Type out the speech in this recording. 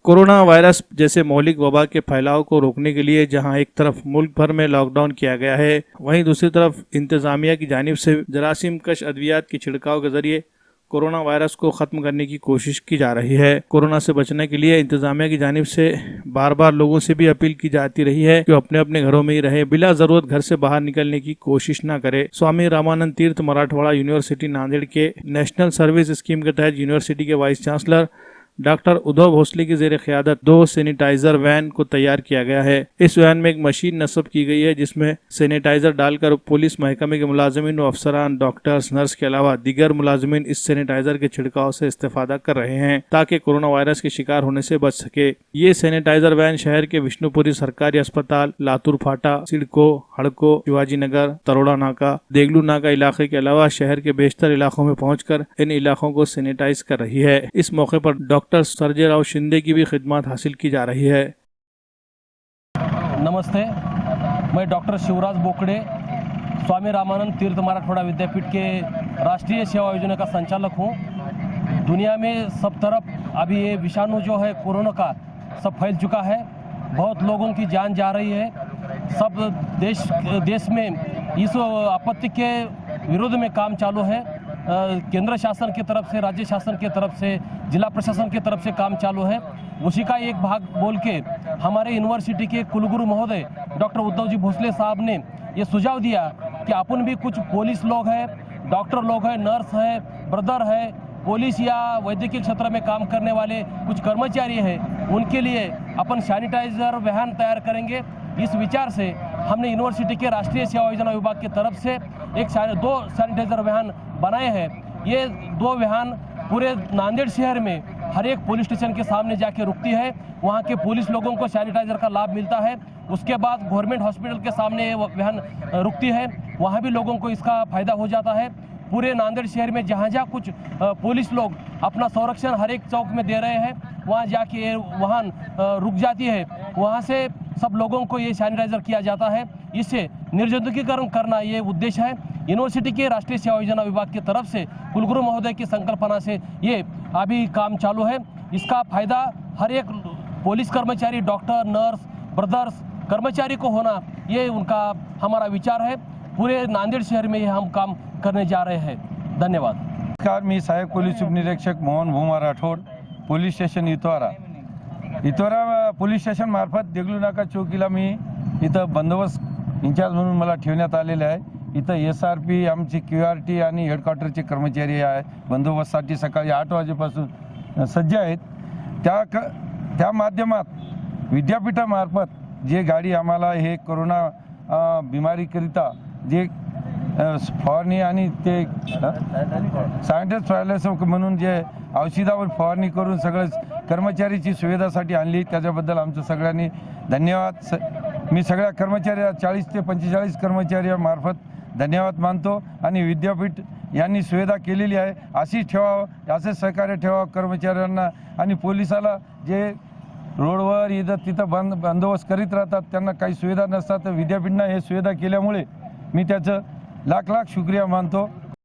Corona virus जैसे मौलिक वबा के फैलाव को रोकने के लिए जहां एक तरफ मुल्क भर में लॉकडाउन किया गया है, वहीं दूसरी तरफ इंतजामिया की जानिब से जरासीम कश अद्वियात के छिड़काव के जरिए कोरोना वायरस को खत्म करने की कोशिश की जा रही है। कोरोना से बचने के लिए इंतजामिया की जानिब से बार बार लोगों से भी अपील की जाती रही है कि अपने अपने घरों में ही रहे, बिला जरूरत घर से बाहर निकलने की कोशिश न करे। स्वामी रामानंद तीर्थ मराठवाड़ा यूनिवर्सिटी नांदेड़ के नेशनल सर्विस स्कीम के तहत यूनिवर्सिटी के vice chancellor doctor Uddhav Bhosle की जेर क़यादत 2 सैनिटाइजर वैन को तैयार किया गया है। इस वैन में एक मशीन नस्ब की गई है जिसमें सैनिटाइजर डालकर पुलिस महकमे के मुलाजिमीन व अफसरान, डॉक्टर्स, नर्स के अलावा दीगर मुलाजिमीन इस सैनिटाइजर के छिड़काव से इस्तेफादा कर रहे हैं ताकि कोरोना वायरस के शिकार होने से बच सके। ये सैनिटाइजर वैन शहर के विष्णुपुरी सरकारी अस्पताल, लातूर फाटा, सिडको, हड़को, शिवाजी नगर, तरोड़ा नाका, देगलू नाका इलाके के अलावा शहर के बेशतर इलाकों में पहुंचकर इन इलाकों को सैनिटाइज कर रही है। इस मौके पर डॉक्टर सर्जे राव शिंदे की भी खिदमत हासिल की जा रही है। नमस्ते, मैं डॉक्टर शिवराज बोकड़े, स्वामी रामानंद तीर्थ मराठवाड़ा विद्यापीठ के राष्ट्रीय सेवा योजना का संचालक हूँ। दुनिया में सब तरफ अभी ये विषाणु जो है कोरोना का सब फैल चुका है, बहुत लोगों की जान जा रही है। सब देश में इस आपत्ति के विरोध में काम चालू है। केंद्र शासन की तरफ से, राज्य शासन की तरफ से, जिला प्रशासन की तरफ से काम चालू है। उसी का एक भाग बोल के हमारे यूनिवर्सिटी के कुलगुरु महोदय डॉक्टर उद्धव जी भोसले साहब ने ये सुझाव दिया कि अपन भी कुछ पुलिस लोग हैं, डॉक्टर लोग हैं, नर्स है, ब्रदर है, पुलिस या वैद्यकीय क्षेत्र में काम करने वाले कुछ कर्मचारी हैं, उनके लिए अपन सैनिटाइजर वाहन तैयार करेंगे। इस विचार से हमने यूनिवर्सिटी के राष्ट्रीय सेवा योजना विभाग की तरफ से 2 सैनिटाइजर वाहन बनाए हैं। ये 2 वाहन पूरे नांदेड़ शहर में हर एक पुलिस स्टेशन के सामने जाके रुकती है। वहाँ के पुलिस लोगों को सैनिटाइजर का लाभ मिलता है। उसके बाद गवर्नमेंट हॉस्पिटल के सामने ये वाहन रुकती है, वहाँ भी लोगों को इसका फायदा हो जाता है। पूरे नांदेड़ शहर में जहाँ जहाँ कुछ पुलिस लोग अपना संरक्षण हर एक चौक में दे रहे हैं, वहाँ जाके वाहन रुक जाती है, वहाँ से सब लोगों को ये सैनिटाइजर किया जाता है। इससे निर्जंतुकीकरण करना ये उद्देश्य है। यूनिवर्सिटी के राष्ट्रीय सेवा योजना विभाग की तरफ से कुलगुरु महोदय की संकल्पना से ये अभी काम चालू है। इसका फायदा हर एक पुलिस कर्मचारी, डॉक्टर, नर्स, ब्रदर्स कर्मचारी को होना, ये उनका हमारा विचार है। पूरे नांदेड़ शहर में ये हम काम करने जा रहे हैं। धन्यवाद। नमस्कार, मी सहायक पोलीस उपनिरीक्षक Mohan Bhuma Rathod, police station Itwara police station मार्फत देगलू नाका चौकीला मी इथं बंदोबस्त इंचार्ज म्हणून मला ठेवण्यात आलेले आहे। इथं SRP, आमची QRT आणि हेडक्वार्टरचे कर्मचारी आहे बंदोबस्तासाठी सकाळी 8 वाजेपासून सज्ज आहेत। त्या माध्यमात विद्यापीठामार्फत जे गाडी आम्हाला हे कोरोना बिमारीकरिता जे फवारणी आणि ते सॅनिटाइज ट्रायल्स म्हणून जे औषधावर फवारणी करून सगळं कर्मचारीची सुविधासाठी आणली, त्याच्याबद्दल आमचं सगळ्यांनी धन्यवाद। मी सगळ्या कर्मचारी 40 ते 45 कर्मचाऱ्यांमार्फत धन्यवाद मानतो आणि विद्यापीठ यांनी सुविधा केलेली आहे, अशी ठेवावं, असे सहकार्य ठेवावं कर्मचाऱ्यांना। आणि पोलिसाला जे रोडवर इथं तिथं बंदोबस्त करीत राहतात, त्यांना काही सुविधा नसतात, तर विद्यापीठाने हे सुविधा केल्यामुळे मी त्याचं लाख लाख शुक्रिया मानतो।